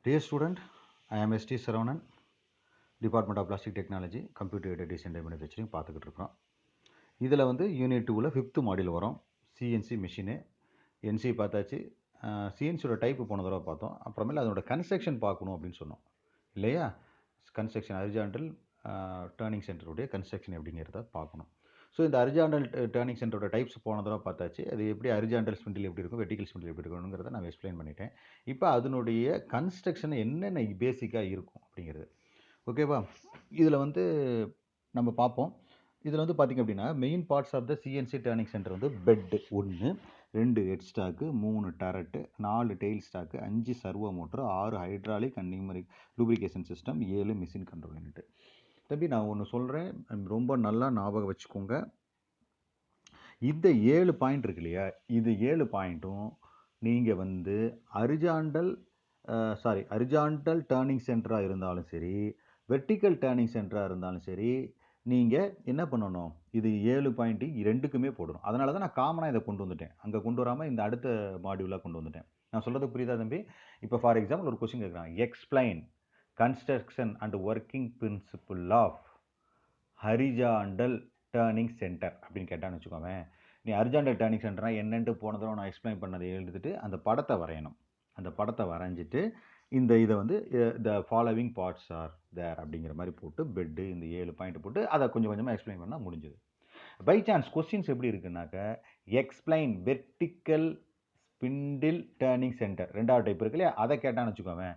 Dear student, I am S.T. Saravanan, Department of Plastic Technology, Computer Aided Design and Manufacturing பார்த்துக்கிட்டு இருக்கிறோம். இதில் வந்து unit 2ல் 5th module வரும். சிஎன்சி மிஷினு என்சி பார்த்தாச்சு. சிஎன்சியோட டைப்பு போன தடவை பார்த்தோம். அப்புறமேல அதோட கன்ஸ்ட்ரக்ஷன் பார்க்கணும் அப்படின்னு சொன்னோம் இல்லையா? கன்ஸ்ட்ரக்ஷன் ஹரிசாண்டல் டேர்னிங் சென்டருடைய கன்ஸ்ட்ரக்ஷன் எப்படிங்கிறத பார்க்கணும். ஸோ இந்த ஹரிசாண்டல் டேர்னிங் சென்டரோட டைப்ஸ் போன தடவை பார்த்தாச்சு. அது எப்படி ஹரிசாண்டல் ஸ்பிண்டில் எப்படி இருக்கும், வெர்டிகல் ஸ்பிண்டில் எப்படி இருக்கணுங்கிறத நான் எக்ஸ்பிளைன் பண்ணிட்டேன். இப்போ அதனுடைய கன்ஸ்ட்ரக்ஷன் என்னென்ன பேசிக்காக இருக்கும் அப்படிங்கிறது ஓகேவா? இதில் வந்து நம்ம பார்ப்போம். இதில் வந்து பார்த்திங்க அப்படின்னா main parts of the CNC turning centre வந்து bed 1, 2 head stock, 3 turret, 4 tail stock, 5 servo motor, 6 hydraulic and pneumatic lubrication system, 7 machine control unit. தம்பி நான் ஒன்று சொல்கிறேன், ரொம்ப நல்லா ஞாபகம் வச்சுக்கோங்க. இந்த 7 பாயிண்ட் இருக்கு இல்லையா, இது 7 பாயிண்ட்டும் நீங்கள் வந்து ஹரிசாண்டல் டேர்னிங் சென்டராக இருந்தாலும் சரி, வெர்டிக்கல் டேர்னிங் சென்டராக இருந்தாலும் சரி, நீங்கள் என்ன பண்ணணும், இது 7 பாயிண்ட்டு ரெண்டுக்குமே போடணும். அதனால தான் நான் காமனாக இதை கொண்டு வந்துட்டேன், அங்கே கொண்டு வராமல் இந்த அடுத்த மாடியூலாக கொண்டு வந்துட்டேன். நான் சொல்கிறது புரியுதா தம்பி? இப்போ ஃபார் எக்ஸாம்பிள் ஒரு கொஸ்டின் கேட்குறாங்க, explain construction and working principle of horizontal turning centre அப்படின்னு கேட்டான்னு வச்சுக்கோங்க. நீ ஹரிசாண்டல் டேர்னிங் சென்டர்னால் என்னென்ட்டு போன தடவை நான் எக்ஸ்பிளைன் பண்ணதை எழுதிட்டு அந்த படத்தை வரையணும். அந்த படத்தை வரைஞ்சிட்டு இதை வந்து the following parts are there அப்படிங்கிற மாதிரி போட்டு பெட்டு இந்த 7 பாயிண்ட் போட்டு அதை கொஞ்சம் கொஞ்சமாக எக்ஸ்பிளைன் பண்ணால் முடிஞ்சது. பை சான்ஸ் கொஸ்டின்ஸ் எப்படி இருக்குன்னாக்க, explain vertical spindle turning centre 2வது டைப் இருக்கு இல்லையா, அதை கேட்டான்னு வச்சுக்கோங்க.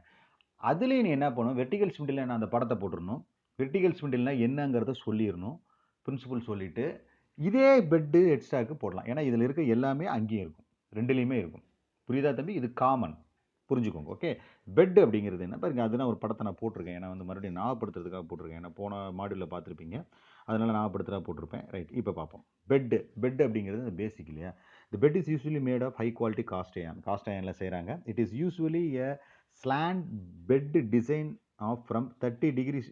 அதுலேயும் நீ என்ன பண்ணணும், வெர்டிக்கல் ஸ்பிண்டில் நான் அந்த படத்தை போட்டுடணும், வெர்டிக்கல் ஸ்பிண்டில்னால் என்னங்கிறத சொல்லிடணும், பிரின்சிபல் சொல்லிவிட்டு இதே பெட்டு ஹெட்ஸ்டாக்கு போடலாம். ஏன்னா இதில் இருக்க எல்லாமே அங்கேயும் இருக்கும், ரெண்டுலேயுமே இருக்கும். புரியுதா தம்பி? இது காமன், புரிஞ்சுக்கோங்க. ஓகே, பெட் அப்படிங்கிறது என்ன பாருங்க, அதுதான் ஒரு படத்தை நான் போட்டிருக்கேன். ஏன்னா வந்து மறுபடியும் ஞாபகப்படுத்துறதுக்காக போட்டிருக்கேன். ஏன்னா போன மாடியூலில் பார்த்துருப்பீங்க, அதனால் ஞாபகப்படுத்துறா போட்டிருப்பேன். ரைட், இப்போ பார்ப்போம். பெட் அப்படிங்கிறது இந்த பேசிக் இல்லையா. The bed is usually made of high quality cast அயனில் செய்கிறாங்க. It is usually a slant bed design of from 30 degrees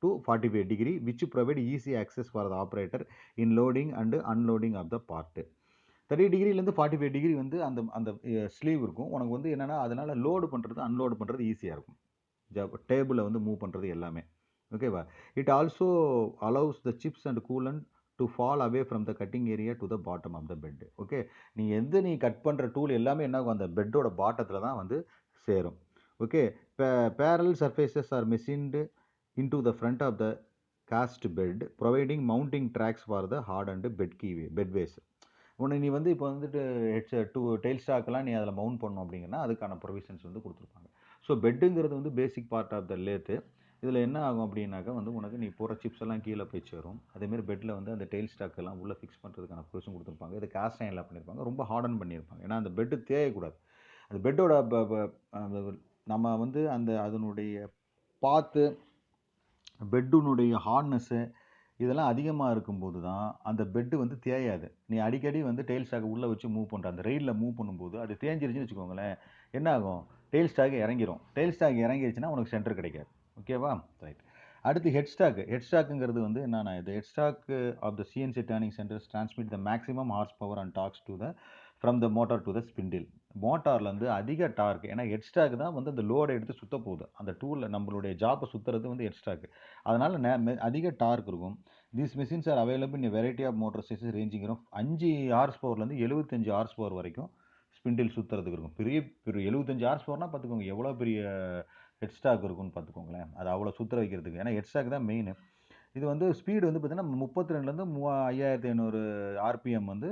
to 45 degree which provide easy access for the operator in loading and unloading of the part. 30 டிகிரிலேருந்து 45 degree வந்து அந்த அந்த sleeve இருக்கும். உனக்கு வந்து என்னென்னா அதனால் லோடு பண்ணுறது அன்லோடு பண்ணுறது ஈஸியாக இருக்கும். டேபிளில் வந்து மூவ் பண்ணுறது எல்லாமே ஓகேவா. It also allows the chips and coolant to fall away from the cutting area to the bottom of the bed. Okay, நீ கட் பண்ணுற டூல் எல்லாமே என்ன ஆகும், அந்த பெட்டோட பாட்டத்தில் தான் வந்து சேரும். Okay, barrel surfaces are machined into the front of the cast bed providing mounting tracks for the hardened bedways. நீ வந்து இப்போ வந்துட்டு டெயில் ஸ்டாக்கெலாம் நீ அதில் மவுண்ட் பண்ணணும் அப்படிங்கன்னா அதுக்கான ப்ரொவிஷன்ஸ் வந்து கொடுத்துருப்பாங்க. ஸோ பெட்டுங்கிறது வந்து basic part of the lathe. இதில் என்ன ஆகும் அப்படின்னாக்கா வந்து உனக்கு நீ போகிற சிப்ஸ் எல்லாம் கீழே போய் சேரும். அதேமாதிரி பெட்டில் வந்து அந்த டெயில் ஸ்டாக்கெல்லாம் உள்ளே ஃபிக்ஸ் பண்ணுறதுக்கான ப்ரொவிஷன் கொடுத்துருப்பாங்க. இது காஸ்ட் அயனில் பண்ணியிருப்பாங்க, ரொம்ப ஹார்டன் பண்ணியிருப்பாங்க. ஏன்னா அந்த பெட்டு தேயக்கூடாது. அந்த பெட்டோட நம்ம வந்து அதனுடைய பார்த்து பெட்டுனுடைய ஹார்ட்னஸ்ஸு இதெல்லாம் அதிகமாக இருக்கும்போது தான் அந்த பெட்டு வந்து தேயாது. நீ அடிக்கடி வந்து டெயில் ஸ்டாக்கை உள்ளே வச்சு மூவ் பண்ணுற அந்த ரெயிலில் மூவ் பண்ணும்போது அது தேஞ்சிருச்சுன்னு வச்சுக்கோங்களேன், என்ன ஆகும், டெயில் ஸ்டாக் இறங்கிரும். டெயில் ஸ்டாக் இறங்கிருச்சுன்னா உனக்கு சென்டர் கிடைக்காது. ஓகேவா? ரைட். அடுத்து ஹெட் ஸ்டாக்குங்கிறது வந்து என்னன்னா, இது head stock of the CNC turning centres transmit the maximum horse power and torques to the from the motor to the spindle. மோட்டார்லேருந்து அதிக டார்க், ஏன்னா ஹெட் ஸ்டாக் தான் வந்து அந்த லோடை எடுத்து சுற்ற போகுது. அந்த டூலில் நம்மளுடைய ஜாப்பை சுற்றுறது வந்து ஹெட் ஸ்டாக்கு. அதனால் அதிக டார்க் இருக்கும். These machines are available in variety of motor sizes ranging வரும் 5 ஹார்ஸ் பவர்லேருந்து 75 ஹார்ஸ் பவர் வரைக்கும் ஸ்பிண்டில் சுற்றுறதுக்கு இருக்கும். பெரிய 75 ஹார்ஸ் பவர்னால் பார்த்துக்கோங்க எவ்வளோ பெரிய ஹெட் ஸ்டாக் இருக்குன்னு பார்த்துக்கோங்களேன். அது அவ்வளோ சுற்ற வைக்கிறதுக்கு, ஏன்னா ஹெட் ஸ்டாக் தான் மெயின். இது வந்து ஸ்பீடு வந்து பார்த்திங்கன்னா 32லேருந்து 5500 ஆர்பிஎம் வந்து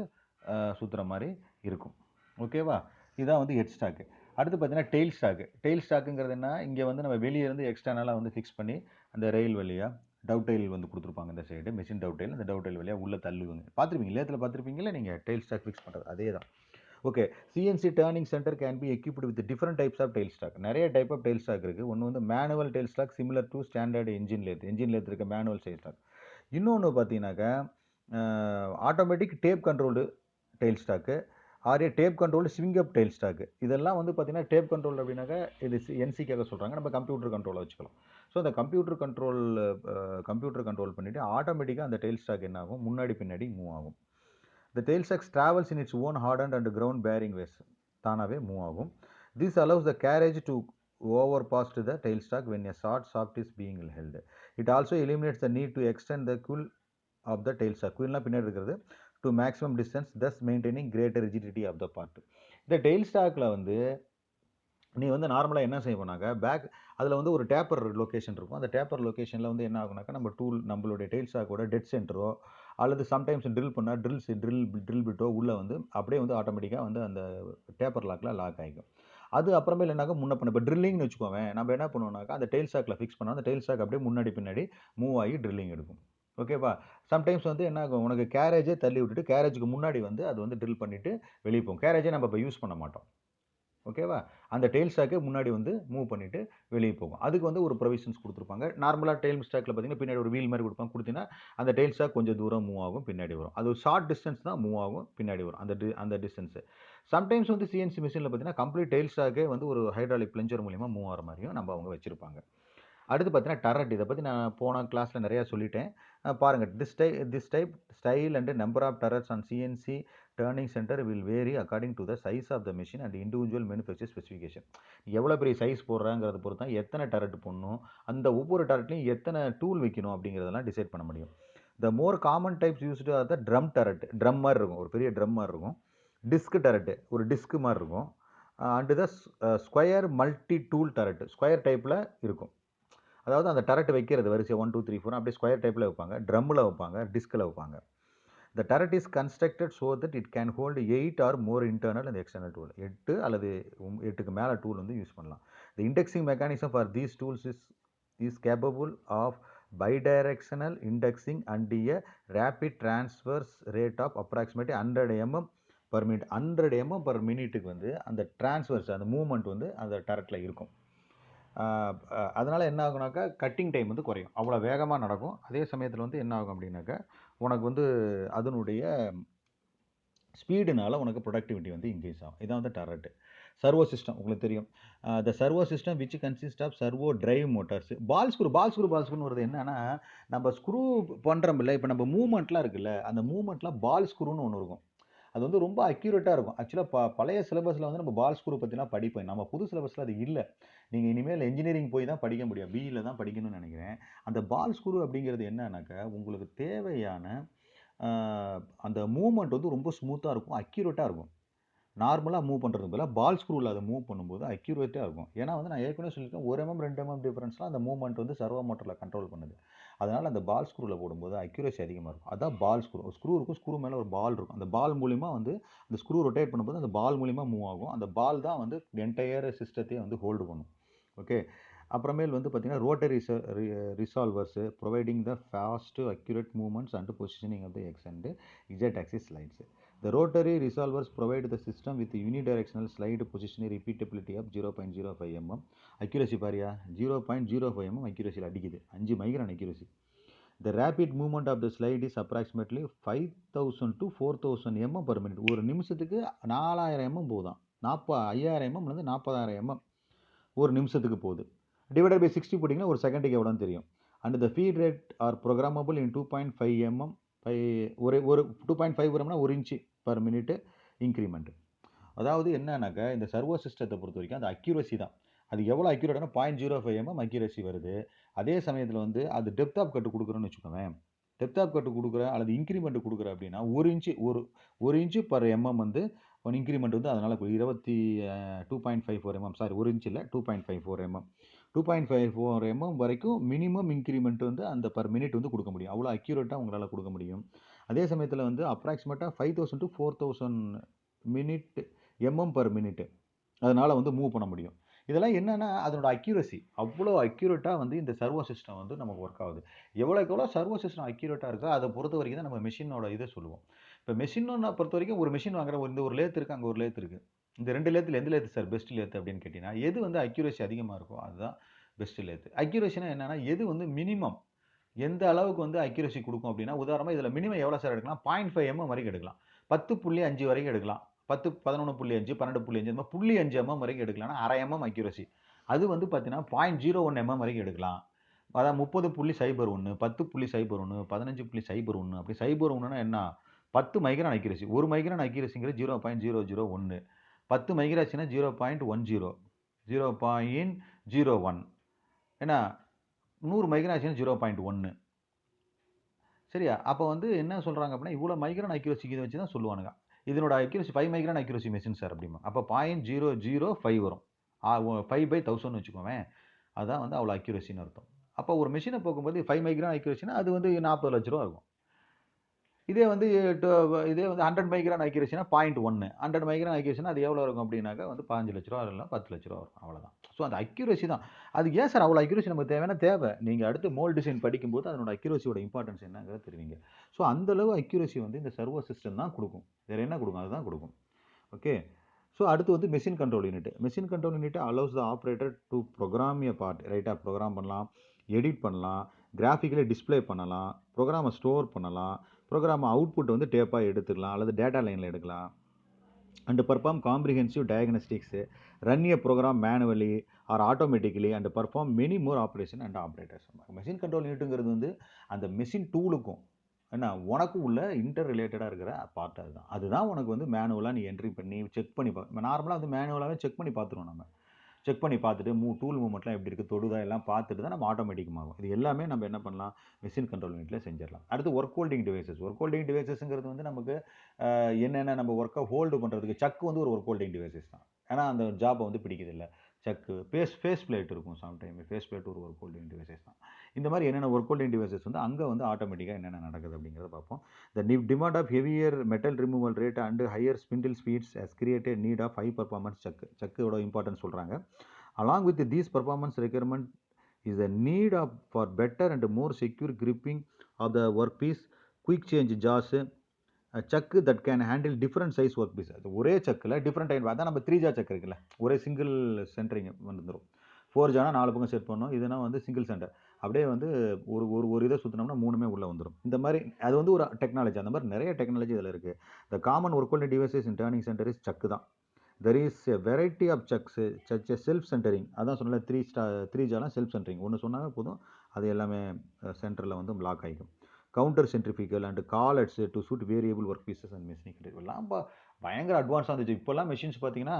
சுற்றுற மாதிரி இருக்கும். ஓகேவா? இதுதான் வந்து ஹெட் ஸ்டாக்கு. அடுத்து பார்த்தீங்கன்னா டெயில் ஸ்டாக்குங்கிறது என்ன, இங்கே வந்து நம்ம வெளியே இருந்து எக்ஸ்டர்னலாக வந்து ஃபிக்ஸ் பண்ணி அந்த ரெயில் வழியாக டவுடைல் வந்து கொடுத்துருப்பாங்க. இந்த சைடு மெஷின் டவுடைல், அந்த டவுடைல் வழியாக உள்ளே தள்ளுவங்க. பார்த்துருப்பீங்க, லேத்தில் பார்த்துருப்பீங்களா நீங்கள் டெயில் ஸ்டாக் ஃபிக்ஸ் பண்ணுறது, அதே தான். Okay, CNC turning centre can be equipped with different types of tail stock. நிறைய டைப் ஆஃப் டெயில் ஸ்டாக் இருக்குது. ஒன்று வந்து manual tail stock similar to standard engine lathe இருக்க மேனுவல் டெயில் ஸ்டாக். இன்னொன்று பார்த்தீங்கன்னாக்கா automatic tape controlled tail stock, tape controlled swing up tail stock. இதெல்லாம் வந்து பார்த்தீங்கன்னா டேப் கண்ட்ரோல் அப்படின்னாக்கா இது என்சிக்காக சொல்கிறாங்க, நம்ம கம்ப்யூட்டர் கண்ட்ரோலை வச்சுக்கலாம். ஸோ அந்த கம்ப்யூட்டர் கண்ட்ரோல் பண்ணிவிட்டு ஆட்டோமேட்டிக்காக அந்த டெயில் ஸ்டாக் என்ன ஆகும், முன்னாடி பின்னாடி மூவ் ஆகும். The tail stacks travels in its own hardened and ground bearing ways, தானாகவே மூவ் ஆகும். This allows the carriage to overpass to the tailstock when a short shaft is being held. It also eliminates the need to extend the quill of the tailstock. Quillனா பின்னாடி இருக்கிறது to maximum distance, thus maintaining greater rigidity of the part. இந்த tailstockல வந்து நீ வந்து நார்மலாக என்ன செய்வோனாக்கா back அதில் வந்து ஒரு டேப்பர் லொக்கேஷன் இருக்கும். அந்த டேப்பர் லொக்கேஷனில் வந்து என்ன ஆகுனாக்கா நம்ம நம்மளுடைய டெயில் ஸ்டாக்கோட டெட் சென்டரோ அல்லது சம்டைம்ஸ் ட்ரில் பண்ணால் ட்ரில் பிட்டோ உள்ளே வந்து அப்படியே வந்து ஆட்டோமேட்டிக்காக வந்து அந்த டேப்பர் லாக்கில் லாக் ஆகிக்கும். அது அப்புறமேல் என்னாக்கா முன்ன பண்ண இப்போ ட்ரில்லிங்னு வச்சுக்கோவேன், நம்ம என்ன பண்ணுவோம்னாக்கா அந்த டெயில் ஸ்டாக்கில் ஃபிக்ஸ் பண்ணோம், அந்த டெயில் ஸ்டாக் அப்படியே முன்னாடி பின்னாடி மூவ் ஆகி ட்ரில்லிங் எடுக்கும். ஓகேவா? சம்டைம்ஸ் வந்து என்ன ஆகும், உனக்கு கேரேஜே தள்ளி விட்டுட்டு கேரேஜுக்கு முன்னாடி வந்து அது வந்து ட்ரில் பண்ணிவிட்டு வெளியே போகும். கேரேஜே நம்ம இப்போ யூஸ் பண்ண மாட்டோம். ஓகேவா? அந்த டெயில் ஸ்டாக்கே முன்னாடி வந்து மூவ் பண்ணிவிட்டு வெளியே போகும். அதுக்கு வந்து ஒரு ப்ரொவிஷன்ஸ் கொடுத்துருப்பாங்க. நார்மலாக டெயில் ஸ்டாக்கில் பார்த்தீங்கன்னா பின்னாடி ஒரு வீல் மாதிரி கொடுத்தீங்கன்னா அந்த டெயில் ஸ்டாக் கொஞ்சம் தூரம் மூவ் ஆகும், பின்னாடி வரும். அது ஒரு ஷார்ட் டிஸ்டன்ஸ் தான் மூவ் ஆகும், பின்னாடி வரும் அந்த டிஸ்டன்ஸு. சம்டைம்ஸ் வந்து சிஎன்சி மிஷினில் பார்த்தீங்கன்னா கம்ப்ளீட் டெயில் ஸ்டாக்கே வந்து ஒரு ஹைட்ராலிக் பிளஞ்சர் மூலியமாக மூவ் ஆகிற மாதிரியும் நம்ம அவங்க வச்சுருப்பாங்க. அடுத்து பார்த்தீங்கன்னா டரட். இதை பற்றி நான் போன கிளாஸில் நிறையா சொல்லிட்டேன். பாருங்கள், this type style and number of turrets on CNC turning centre will vary according to the size of the machine and individual manufacture specification. எவ்வளோ பெரிய சைஸ் போடுறாங்கிறத பொறுத்து தான் எத்தனை டரட் போடணும், அந்த ஒவ்வொரு டரட்லையும் எத்தனை டூல் வைக்கணும் அப்படிங்கிறதெல்லாம் டிசைட் பண்ண முடியும். The more common types used are the drum turret. Drum மாதிரி இருக்கும், ஒரு பெரிய ட்ரம் மாதிரி இருக்கும். டிஸ்க் டரட்டு, ஒரு டிஸ்க் மாதிரி இருக்கும். And the square multi tool turret, square டைப்பில் இருக்கும். அதாவது அந்த டரட் வைக்கிறது வரிசை 1 2 3 4 அப்படியே ஸ்கொயர் டைப்பில் வைப்பாங்க, ட்ரம்மில் வைப்பாங்க, டிஸ்கில் வைப்பாங்க. The turret is constructed so that it can hold 8 or more internal and external tool. 8 அல்லது 8க்கு மேலே டூல் வந்து யூஸ் பண்ணலாம். The indexing mechanism for these tools is capable of bidirectional indexing and a rapid transverse rate of approximately 100 mm per minute. 100 mm per minuteக்கு வந்து அந்த transverse, அந்த movement வந்து அந்த டரட்டில் இருக்கும். அதனால் என்ன ஆகுனாக்கா கட்டிங் டைம் வந்து குறையும், அவ்வளோ வேகமாக நடக்கும். அதே சமயத்தில் வந்து என்ன ஆகும் அப்படின்னாக்கா உனக்கு வந்து அதனுடைய ஸ்பீடுனால உனக்கு ப்ரொடக்டிவிட்டி வந்து இன்க்ரீஸ் ஆகும். இதான் வந்து டரட்டு. சர்வோ சிஸ்டம் உங்களுக்கு தெரியும். The servo system which consist of servo drive motors. Ball ஸ்க்ரூன்னு வருது. என்னன்னா நம்ம ஸ்க்ரூ பண்ணுறோம்ல, இப்போ நம்ம மூவ்மெண்ட்லாம் இருக்குல்ல, அந்த மூவ்மெண்ட்லாம் பால் ஸ்க்ரூன்னு ஒன்று இருக்கும். அது வந்து ரொம்ப அக்யூரேட்டாக இருக்கும். ஆக்சுவலாக பழைய சிலபஸில் வந்து நம்ம பால் ஸ்க்ரூ பற்றிலாம் படிப்போம். நம்ம புது சிலபஸில் அது இல்லை. நீங்கள் இனிமேல் இன்ஜினியரிங் போய் தான் படிக்க முடியும், பிஇயில் தான் படிக்கணும்னு நினைக்கிறேன். அந்த பால் ஸ்க்ரூ அப்படிங்கிறது என்னன்னாக்கா உங்களுக்கு தேவையான அந்த மூவ்மெண்ட் வந்து ரொம்ப ஸ்மூத்தாக இருக்கும், அக்யூரேட்டாக இருக்கும். நார்மலாக மூவ் பண்ணுறதுக்கு பதிலாக பால் ஸ்க்ரூவில் அதை மூவ் பண்ணும்போது அக்யூரேட்டாக இருக்கும். ஏன்னா வந்து நான் ஏற்கனவே சொல்லியிருக்கேன், 1 mm 2 mm டிஃபரன்ஸ்லாம் அந்த மூவ்மெண்ட் வந்து சர்வோ மோட்டரில் கண்ட்ரோல் பண்ணுது. அதனால் அந்த பால் ஸ்க்ரூவில் போடும்போது அக்யூரேசி அதிகமாக இருக்கும். அதான் பால் ஸ்க்ரூ. ஸ்க்ரூ இருக்கும், ஸ்க்ரூ மேலே ஒரு பால் இருக்கும். அந்த பால் மூலிமா வந்து அந்த ஸ்க்ரூ ரொட்டேட் பண்ணும்போது அந்த பால் மூலிமா மூவ் ஆகும். அந்த பால் தான் வந்து என்டையர் சிஸ்டத்தையே வந்து ஹோல்டு பண்ணும். ஓகே. அப்புறமேல் வந்து பார்த்தீங்கன்னா rotary resolvers providing the fast accurate movements and positioning of the X and Z axis slides. The rotary resolvers provide the system with unidirectional slide position repeatability of 0.05 mm. Accuracy Bharia 0.05 mm accuracy அடிக்குது, 5 micron accuracy. The rapid movement of the slide is approximately 5000 to 4000 mm per minute. ஒரு நிமிஷத்துக்கு 4000 mm போகுதான், 5000 mm லேருந்து 40000 mm ஒரு நிமிஷத்துக்கு போகுது. Divided by 60 போட்டிங்கன்னா ஒரு செகண்டுக்கு எவ்வளோன்னு தெரியும். And the feed rate are programmable in 2.5 mm ஒரு 2.5 வரும்னா 1 இன்ச்சு பர் மினிட்டு இன்க்ரிமெண்ட். அதாவது என்னன்னாக்கா இந்த சர்வோ சிஸ்டத்தை பொறுத்த வரைக்கும் அந்த அக்யூரசி தான். அது எவ்வளோ அக்யூரேட்டான 0.05 mm அக்யூரசி வருது. அதே சமயத்தில் வந்து அது டெப்த் ஆஃப் கட்டு கொடுக்குறோன்னு வச்சுக்கோவேன். டெப்த் ஆஃப் கட்டு கொடுக்குற அல்லது இன்க்ரிமெண்ட் கொடுக்குற அப்படின்னா 1 இன்ச்சு பர் எம்எம் வந்து ஒன் இன்க்ரிமெண்ட் வந்து அதனால் 2.54 mm, சாரி 1 இன்ச் இல்லை 2.54 mm. 2.54 mm வரைக்கும் மினிமம் இன்க்ரிமெண்ட் வந்து அந்த பர் மினிட் வந்து கொடுக்க முடியும். அவ்வளோ அக்யூரேட்டாக உங்களால் கொடுக்க முடியும். அதே சமயத்தில் வந்து அப்ராக்சிமேட்டாக 5000 to 4000 minute MM per minute அதனால் வந்து மூவ் பண்ண முடியும். இதெல்லாம் என்னென்னா அதனோட அக்யூரசி அவ்வளோ அக்யூரேட்டாக வந்து இந்த சர்வோ சிஸ்டம் வந்து நமக்கு ஒர்க் ஆகுது. எவ்வளோக்கு எவ்வளோ சர்வோ சிஸ்டம் அக்யூரேட்டாக இருக்கோ அதை பொறுத்த வரைக்கும் தான் நம்ம மெஷினோட இதை சொல்லுவோம். இப்போ மெஷினை பொறுத்த வரைக்கும் ஒரு மெஷின் வாங்குற இந்த ஒரு லேத் இருக்குது, அங்கே ஒரு லேத் இருக்குது. இந்த 2 லேத்தில் எந்த லேத்து சார் பெஸ்ட் லேத்து அப்படின்னு கேட்டிங்கன்னா எது வந்து அக்யூரசி அதிகமாக இருக்கோ அதுதான் பெஸ்ட் லேத்து. அக்யூரேசினா என்னென்னா எது வந்து மினிமம் எந்த அளவுக்கு வந்து அக்யூரசி கொடுக்கும் அப்படின்னா, உதாரணமாக இதில் மினிமம் எவ்வளோ சார் எடுக்கலாம், 0.5 mm வரைக்கும் எடுக்கலாம், 10.5 வரைக்கும் எடுக்கலாம், 11.5 12.5 இந்த மாதிரி 0.5 mm வரைக்கும் எடுக்கலாம்னா அரை mm அக்யூரசி. அது வந்து பார்த்தீங்கன்னா 0.01 mm வரைக்கும் எடுக்கலாம். அதான் 30.01 10.01 15.01 அப்படி 0.1னா என்ன 10 மைக்ரான் அக்யூரசி. 1 மைக்ரான் அக்யூரசிங்கிறது 0.001, 10 மைக்ரான்ஸ்னா 0.10 0.01. ஏன்னா 100 மைக்ரான் ஆச்சுன்னா 0.1. சரியா? அப்போ வந்து என்ன சொல்கிறாங்க அப்படின்னா இவ்வளோ மைக்ரான் அக்யூரஸிக்கு இதை வச்சு தான் சொல்லுவானுங்க. இதனோட accuracy 5 micron accuracy machine sir அப்படிமா. அப்போ 0.005 வரும். 5/1000 வச்சுக்கோவேன். அதுதான் வந்து அவ்வளோ அக்யூரசின்னு அர்த்தம். அப்போ ஒரு மெஷினை போகும்போது 5 மைக்ரான் அக்யூரசினா அது வந்து 40 லட்ச ரூபா இருக்கும். இதே வந்து 100 மைக்ரான் அக்யூரசினா 0.1. 100 மைக்ரான் அக்யூரசினா அது எவ்வளோ இருக்கும் அப்படின்னாக்கா வந்து 15 லட்ச ரூபா இல்லை 10 லட்ச ரூபா வரும். அவ்வளோதான். ஸோ அந்த அக்யூரசி தான். அதுக்கு ஏன் சார் அவ்வளோ அக்யூரசி நமக்கு தேவைன்னா தேவை. நீங்கள் அடுத்து மோல்ட் டிசைன் படிக்கும்போது அதனோட அக்யூரசியோட இம்பார்ட்டன்ஸ் என்னங்கிறத தெரிவிங்க. ஸோ அந்தளவு அக்யூரசி வந்து இந்த சர்வோ சிஸ்டம் தான் கொடுக்கும். வேறு என்ன கொடுக்கும்? அதுதான் கொடுக்கும். ஓகே. ஸோ அடுத்து வந்து machine control unit. Machine control unit allows the operator to program a part. ரைட்டாக ப்ரோக்ராம் பண்ணலாம், எடிட் பண்ணலாம், கிராஃபிக்கலி டிஸ்பிளே பண்ணலாம், ப்ரோக்ராமை ஸ்டோர் பண்ணலாம், ப்ரோக்ராம் அவுட்புட் வந்து டேப்பாக எடுத்துக்கலாம் அல்லது டேட்டா லைனில் எடுக்கலாம். And perform comprehensive diagnostics, run a program manually or automatically and perform many more operation and operators. Machine control யூனிட்டுங்கிறது வந்து அந்த மெஷின் டூலுக்கும் என்ன உனக்கும் உள்ள இன்டர் ரிலேட்டடாக இருக்கிற பார்ட் அதுதான் உனக்கு வந்து மேனுவலாக நீ என்ட்ரி பண்ணி செக் பண்ணி நார்மலாக வந்து மேனுவலாகவே செக் பண்ணி பார்த்துருவோம். நம்ம செக் பண்ணி பார்த்துட்டு டூல் மூவ்மெண்ட்லாம் எப்படி இருக்குது தொடுதா எல்லாம் பார்த்துட்டு தான் நம்ம ஆட்டோமேட்டிக் ஆகும். இது எல்லாமே நம்ம என்ன பண்ணலாம்? மெஷின் கண்ட்ரோல் யூனிட்டில் செஞ்சிடலாம். அடுத்து work holding devices. Work holding டிவைசஸ்ங்கிறது வந்து நமக்கு என்னென்ன நம்ம ஒர்க்கை ஹோல்டு பண்ணுறதுக்கு சக்கு வந்து ஒரு ஒர்க் ஹோல்டிங் டிவைசஸ் தான். ஏன்னா அந்த ஜாப்பை வந்து பிடிக்குதில்ல. சக்கு ஃபேஸ் பிளேட் இருக்கும். சம்டைம் ஃபேஸ் பிளேட் ஒரு ஒர்க் ஹோல்டிங் டிவைசஸ் தான். இந்த மாதிரி என்னென்ன ஒர்க் ஹோல்டிங் டிவைசஸ் வந்து அங்கே வந்து ஆட்டோமேட்டிக்காக என்னென்ன நடக்குது அப்படிங்கிறத பார்ப்போம். The demand of heavier metal removal rate and higher spindle speeds has created need of high performance சக்கோட இம்பார்ட்டன்ஸ் சொல்கிறாங்க. Along with these performance requirement is the need for better and more secure gripping of the workpiece, quick change jaws, a chuck that can handle different size workpiece. அது ஒரே சக்கில் different type. அதான் நம்ம 3 ஜா chuck இருக்குல்ல, ஒரே single centring வந்துடும். 4 ஜானா 4 பக்கம் set பண்ணோம். இதுனா வந்து சிங்கிள் சென்டர். அப்படியே வந்து ஒரு இதை சுற்றினோம்னா 3மே உள்ளே வந்துடும். இந்த மாதிரி அது வந்து ஒரு டெக்னாலஜி. அந்த மாதிரி நிறைய டெக்னாலஜி இதில் இருக்குது. The common work holding devices in turning centre is சக்கு தான். There is a variety of chucks such as self-centering. அதான் சொன்னல 3 ஜாலாம் செல்ஃப் சென்டரிங். ஒன்று சொன்னாவே போதும், அது எல்லாமே சென்டரில் வந்து லாக் ஆகிக்கும். Counter centrifugal and collets to suit variable work pieces and machining எல்லாம் பயங்கர அட்வான்ஸாக இருந்துச்சு. இப்போல்லாம் மெஷின்ஸ் பார்த்தீங்கன்னா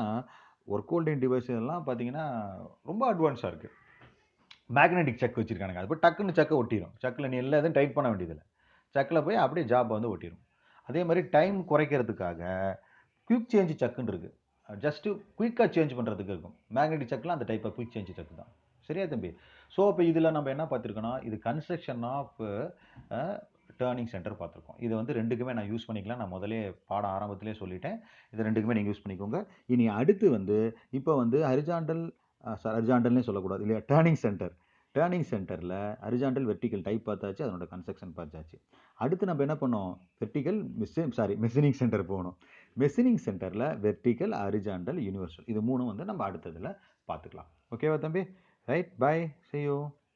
ஒர்க் ஹோல்டிங் டிவைஸ் எல்லாம் பார்த்தீங்கன்னா ரொம்ப அட்வான்ஸாக இருக்குது. மேக்னெட்டிக் செக் வச்சுருக்கானுங்க. அது போய் டக்குன்னு செக்கை ஒட்டிடும். செக்கில் நீ எல்லா எதுவும் டைட் பண்ண வேண்டியதில்லை. செக்கில் போய் அப்படியே ஜாப் வந்து ஒட்டிடும். அதே மாதிரி டைம் குறைக்கிறதுக்காக குயிக் சேஞ்ச் சக்குன்னு இருக்குது. ஜஸ்ட்டு குயிக்காக சேஞ்ச் பண்ணுறதுக்கு இருக்கும். மேக்னெட்டிக் செக்லாம் அந்த type of quick change chuck தான். சரியா தம்பி? ஸோ இப்போ இதில் நம்ம என்ன பார்த்துருக்கோன்னா இது கன்ஸ்ட்ரக்ஷன் ஆஃப் டர்னிங் சென்டர் பார்த்துருக்கோம். இது வந்து ரெண்டுக்குமே நான் யூஸ் பண்ணிக்கலாம். நான் முதலே பாடம் ஆரம்பத்திலே சொல்லிட்டேன். இது ரெண்டுக்குமே நீங்கள் யூஸ் பண்ணிக்கோங்க. இனி அடுத்து வந்து இப்போ வந்து ஹரிஜாண்டல்னே சொல்லக்கூடாது இல்லையா, டர்னிங் சென்டர். டர்னிங் சென்டரில் ஹரிஜாண்டல் வெர்டிக்கல் டைப் பார்த்தாச்சு, அதனோட கன்ஸ்ட்ரக்ஷன் பார்த்தாச்சு. அடுத்து நம்ம என்ன பண்ணோம்? மெஷினிங் சென்டர் போகணும். மெஷினிங் சென்டரில் வெர்டிக்கல், ஹரிஜாண்டல், யூனிவர்சல் இது 3 வந்து நம்ம அடுத்ததில் பார்த்துக்கலாம். ஓகேவா தம்பி? Right, bye, see you.